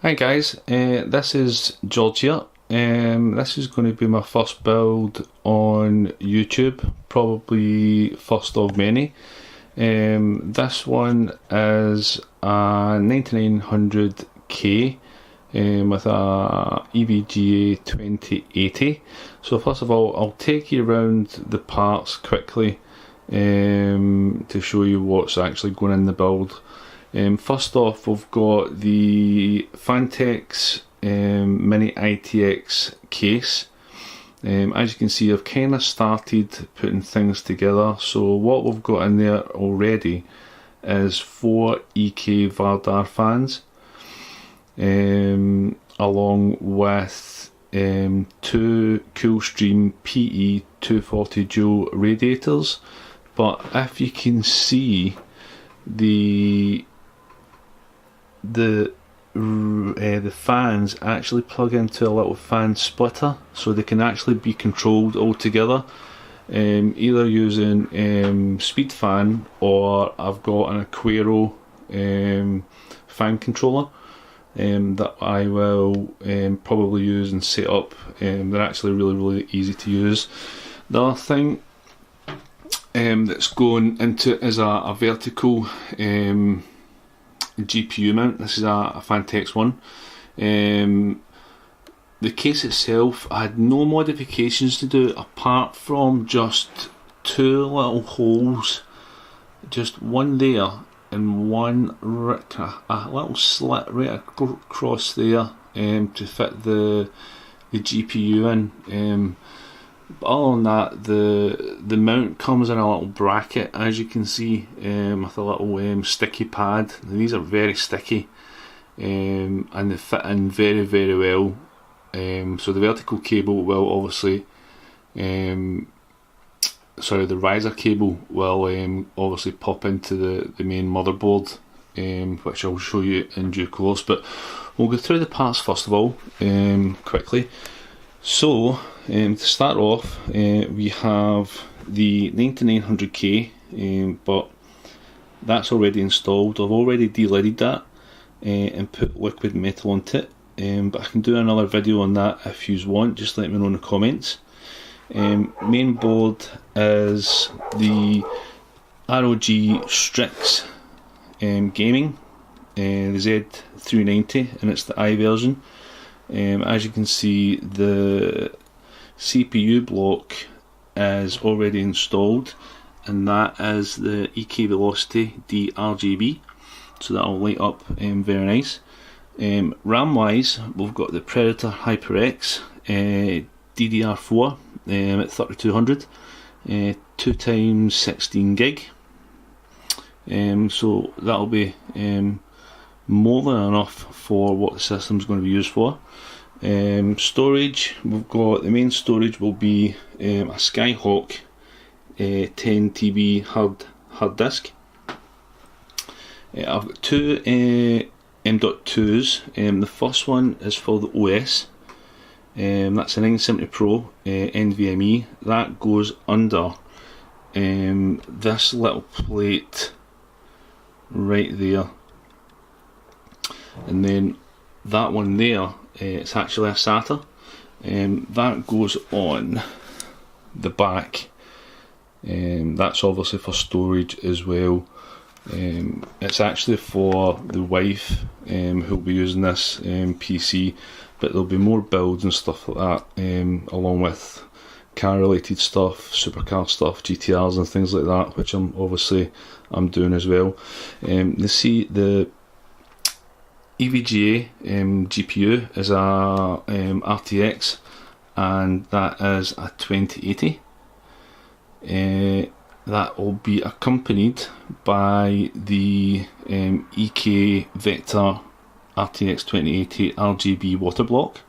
Hi guys, this is George here. This is going to be my first build on YouTube, probably first of many. This one is a 9900k with a EVGA 2080. So first of all, I'll take you around the parts quickly to show you what's actually going in the build. First off, we've got the Fantex Mini ITX case. As you can see, I've kind of started putting things together. So what we've got in there already is 4 EK Vardar fans, along with 2 Coolstream PE 240 dual radiators. But if you can see, the fans actually plug into a little fan splitter, so they can actually be controlled all together, either using speed fan, or I've got an Aquero fan controller that I will probably use and set up. They're actually really easy to use. The other thing that's going into it is a vertical GPU mount. This is a Fantex one. The case itself, I had no modifications to do apart from just 2 little holes, just one there and one a little slit right across there to fit the GPU in. But other than that, the mount comes in a little bracket, as you can see, with a little sticky pad. And these are very sticky, and they fit in very well. So the vertical cable will obviously, the riser cable will obviously pop into the main motherboard, which I'll show you in due course. But we'll go through the parts first of all, quickly. So, to start off, we have the 9900k, but that's already installed. I've already de-leaded that and put liquid metal onto it, but I can do another video on that if you want. Just let me know in the comments. Main board is the ROG Strix Gaming, the Z390, and it's the I version. As you can see, the CPU block is already installed, and that is the EK Velocity DRGB, so that will light up very nice. RAM wise, we've got the Predator HyperX DDR4 at 3200, 2x16 gig, so that'll be more than enough for what the system's going to be used for. Storage, we've got the main storage will be a Skyhawk 10 TB hard disk. I've got 2 M.2s. The first one is for the OS. That's a 970 Pro NVMe. That goes under this little plate right there, and then that one there, it's actually a SATA, that goes on the back. That's obviously for storage as well. It's actually for the wife who'll be using this PC, but there'll be more builds and stuff like that, along with car related stuff, supercar stuff, GTRs and things like that, which I'm doing as well. The EVGA GPU is a RTX, and that is a 2080. That will be accompanied by the EK Vector RTX 2080 RGB Waterblock,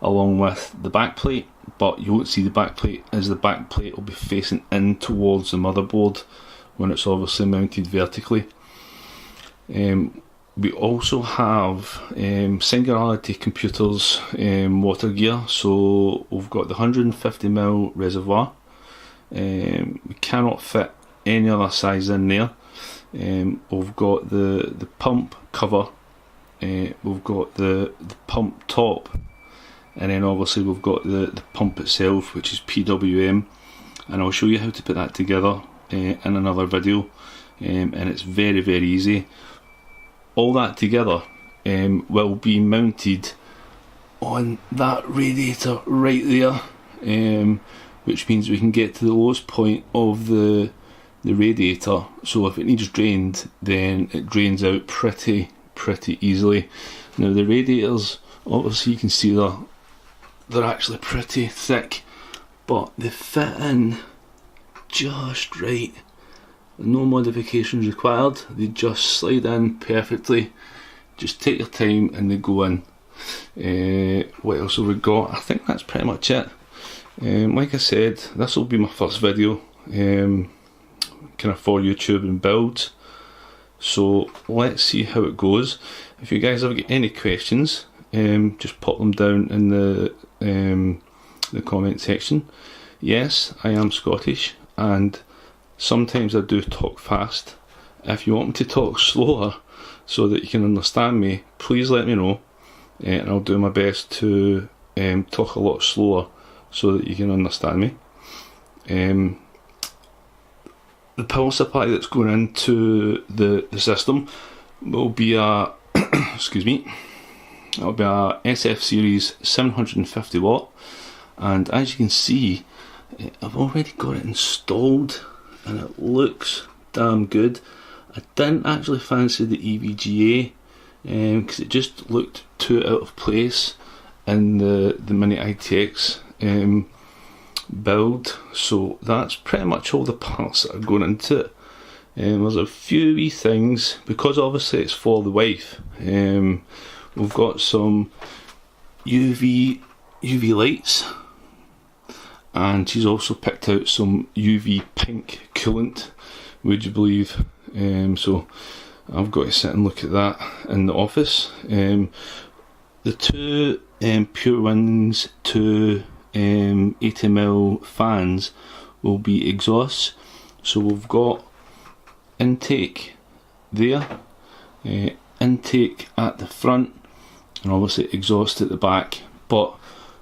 along with the backplate. But you won't see the backplate, as the backplate will be facing in towards the motherboard when it's obviously mounted vertically. We also have Singularity Computers water gear. So we've got the 150mm reservoir. We cannot fit any other size in there. We've got the pump cover we've got the pump top, and then obviously we've got the pump itself, which is PWM, and I'll show you how to put that together in another video, and it's very easy. All that together will be mounted on that radiator right there, which means we can get to the lowest point of the radiator, so if it needs drained, then it drains out pretty easily. Now the radiators, obviously you can see they're actually pretty thick, but they fit in just right. No modifications required, they just slide in perfectly. Just take your time and they go in. What else have we got? I think that's pretty much it. Like I said, this will be my first video kind of for YouTube and builds, so let's see how it goes. If you guys have got any questions, just pop them down in the comment section. Yes, I am Scottish, and sometimes I do talk fast. If you want me to talk slower so that you can understand me, please let me know, and I'll do my best to talk a lot slower so that you can understand me. The power supply that's going into the system will be a excuse me, it'll be a SF series 750 watt, and as you can see, I've already got it installed and it looks damn good. I didn't actually fancy the EVGA because it just looked too out of place in the Mini ITX build, so that's pretty much all the parts that are going into it. There's a few wee things, because obviously it's for the wife. We've got some UV lights, and she's also picked out some UV pink coolant, would you believe? So I've got to sit and look at that in the office. The two Pure Winds 2 80mm fans will be exhausts, so we've got intake there, intake at the front, and obviously exhaust at the back. But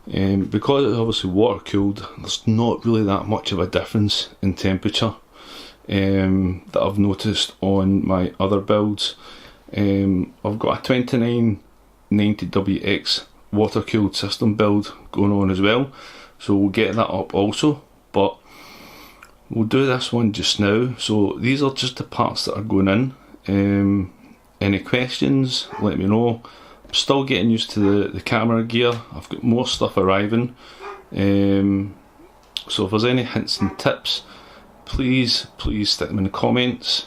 because it's obviously water cooled, there's not really that much of a difference in temperature that I've noticed on my other builds. I've got a 9900k+2080 water cooled system build going on as well, so we'll get that up also, but we'll do this one just now. So these are just the parts that are going in. Any questions, let me know. I'm still getting used to the camera gear. I've got more stuff arriving, so if there's any hints and tips, please stick them in the comments,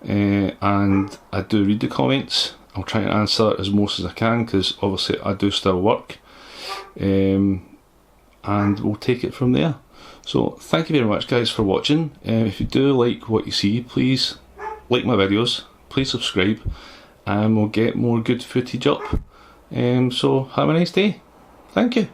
and I do read the comments. I'll try and answer as most as I can, because obviously I do still work, and we'll take it from there. So thank you very much guys for watching. If you do like what you see, please like my videos, please subscribe, and we'll get more good footage up. So have a nice day. Thank you.